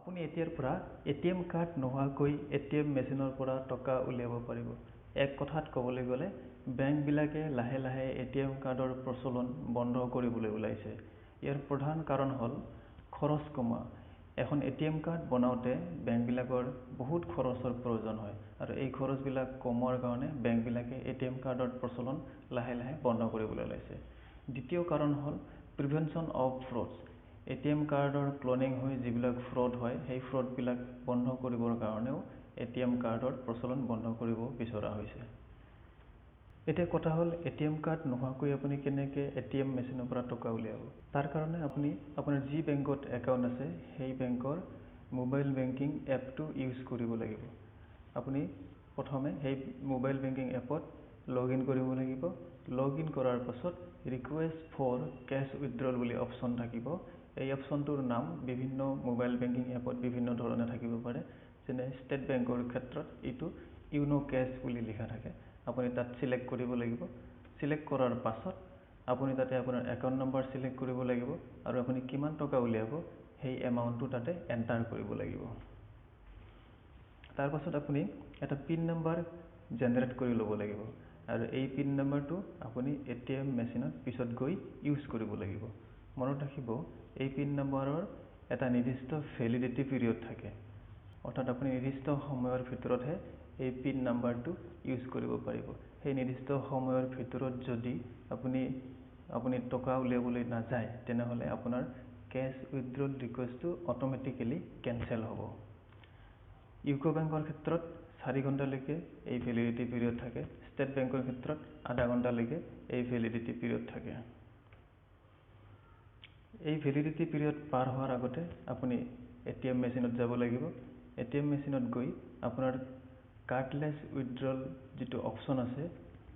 আপুনি এতিয়াৰ পৰা এটিএম কাৰ্ড নোহোৱাকৈ এটিএম মেচিনৰ পৰা টকা উলিয়াব পাৰিব। এক কথাত ক'বলৈ গ'লে বেংকবিলাকে লাহে লাহে এটিএম কাৰ্ডৰ প্ৰচলন বন্ধ কৰিবলৈ ওলাইছে। ইয়াৰ প্ৰধান কাৰণ হ'ল খৰচ কমা। এখন এটিএম কাৰ্ড বনাওঁতে বেংকবিলাকৰ বহুত খৰচৰ প্ৰয়োজন হয় আৰু এই খৰচবিলাক কমোৱাৰ কাৰণে বেংকবিলাকে এটিএম কাৰ্ডৰ প্ৰচলন লাহে লাহে বন্ধ কৰিবলৈ ওলাইছে। দ্বিতীয় কাৰণ হ'ল প্ৰিভেনশ্যন অফ ফ্ৰডছ। এটিএম কাৰ্ডৰ ক্লনিং হৈ যিবিলাক ফ্ৰড হয় সেই ফ্ৰডবিলাক বন্ধ কৰিবৰ কাৰণেও এটিএম কাৰ্ডৰ প্ৰচলন বন্ধ কৰিব বিচৰা হৈছে। এতিয়া কথা হ'ল এটিএম কাৰ্ড নোহোৱাকৈ আপুনি কেনেকৈ এটিএম মেচিনৰ পৰা টকা উলিয়াব। তাৰ কাৰণে আপুনি আপোনাৰ যি বেংকত একাউণ্ট আছে সেই বেংকৰ মোবাইল বেংকিং এপটো ইউজ কৰিব লাগিব। আপুনি প্ৰথমে সেই মোবাইল বেংকিং এপত লগ ইন কৰিব লাগিব। লগ ইন কৰাৰ পাছত ৰিকুৱেষ্ট ফৰ কেছ উইথড্ৰল বুলি অপশ্যন থাকিব। এই অপশ্যনটোৰ নাম বিভিন্ন মোবাইল বেংকিং এপত বিভিন্ন ধৰণে থাকিব পাৰে। যেনে ষ্টেট বেংকৰ ক্ষেত্ৰত এইটো ইউনো কেছ বুলি লিখা থাকে। আপুনি তাত চিলেক্ট কৰিব লাগিব। চিলেক্ট কৰাৰ পাছত আপুনি তাতে আপোনাৰ একাউণ্ট নম্বৰ চিলেক্ট কৰিব লাগিব আৰু আপুনি কিমান টকা উলিয়াব সেই এমাউণ্টটো তাতে এণ্টাৰ কৰিব লাগিব। তাৰ পাছত আপুনি এটা পিন নম্বৰ জেনেৰেট কৰি ল'ব লাগিব আৰু এই পিন নম্বৰটো আপুনি এটিএম মেচিনত পিছত গৈ ইউজ কৰিব লাগিব। মনত ৰাখিব এই পিন নম্বৰৰ এটা নিৰ্দিষ্ট ভেলিডিটি পিৰিয়ড থাকে, অৰ্থাৎ আপুনি নিৰ্দিষ্ট সময়ৰ ভিতৰতহে এই পিন নম্বৰটো ইউজ কৰিব পাৰিব। সেই নিৰ্দিষ্ট সময়ৰ ভিতৰত যদি আপুনি টকা উলিয়াবলৈ নাযায় তেনেহ'লে আপোনাৰ কেছ উইথড্ৰল ৰিকুৱেষ্টটো অট'মেটিকেলি কেনচেল হ'ব। ইউকো বেংকৰ ক্ষেত্ৰত 4 ঘণ্টালৈকে এই ভেলিডিটি পিৰিয়ড থাকে। ষ্টেট বেংকৰ ক্ষেত্ৰত আধা ঘণ্টালৈকে এই ভেলিডিটি পিৰিয়ড থাকে। এই ভেলিডিটি পিৰিয়ড পাৰ হোৱাৰ আগতে আপুনি এটিএম মেচিনত যাব লাগিব। এটিএম মেচিনত গৈ আপোনাৰ কাৰ্ডলেছ উইথড্ৰল যিটো অপশ্যন আছে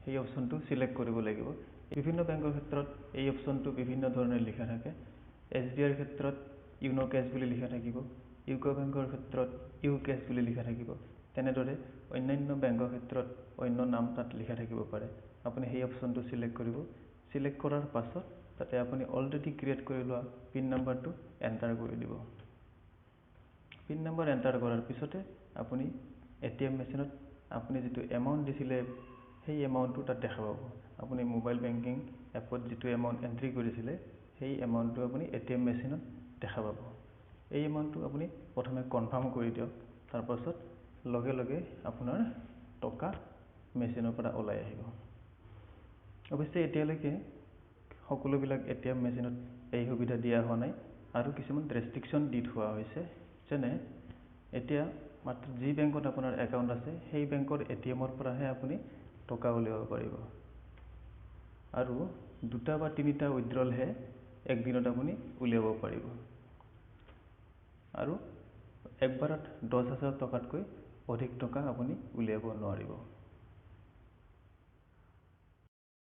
সেই অপশ্যনটো চিলেক্ট কৰিব লাগিব। বিভিন্ন বেংকৰ ক্ষেত্ৰত এই অপশ্যনটো বিভিন্ন ধৰণে লিখা থাকে। SBIৰ ক্ষেত্ৰত ইউনো কেছ বুলি লিখা থাকিব। ইউকো বেংকৰ ক্ষেত্ৰত ইউ কেছ বুলি লিখা থাকিব। তেনেদৰে অন্যান্য বেংকৰ ক্ষেত্ৰত অন্য নাম তাত লিখা থাকিব পাৰে। আপুনি সেই অপশ্যনটো চিলেক্ট কৰিব। চিলেক্ট কৰাৰ পাছত তাতে আপুনি অলৰেডি ক্ৰিয়েট কৰি লোৱা পিন নম্বৰটো এণ্টাৰ কৰি দিব। পিন নম্বৰ এণ্টাৰ কৰাৰ পিছতে আপুনি এটিএম মেচিনত আপুনি যিটো এমাউণ্ট দিছিলে সেই এমাউণ্টটো তাত দেখা পাব। আপুনি মোবাইল বেংকিং এপত যিটো এমাউণ্ট এণ্ট্ৰি কৰিছিলে সেই এমাউণ্টটো আপুনি এটিএম মেচিনত দেখা পাব। এই এমাউণ্টটো আপুনি প্ৰথমে কনফাৰ্ম কৰি দিয়ক। তাৰপাছত লগে লগে আপোনাৰ টকা মেচিনৰ পৰা ওলাই আহিব। অৱশ্যে এতিয়ালৈকে সকলোবিলাক এটিএম মেচিনত এই সুবিধা দিয়া হোৱা নাই আৰু কিছুমান ৰেষ্ট্ৰিকশ্যন দি থোৱা হৈছে। যেনে এতিয়া মাত্ৰ যি বেংকত আপোনাৰ একাউণ্ট আছে সেই বেংকৰ এটিএমৰ পৰাহে আপুনি টকা উলিয়াব পাৰিব আৰু 2টা বা 3টা উইথড্ৰলহে একদিনত আপুনি উলিয়াব পাৰিব আৰু একবাৰত 10,000 টকাতকৈ অধিক টকা আপুনি উলিয়াব নোৱাৰিব।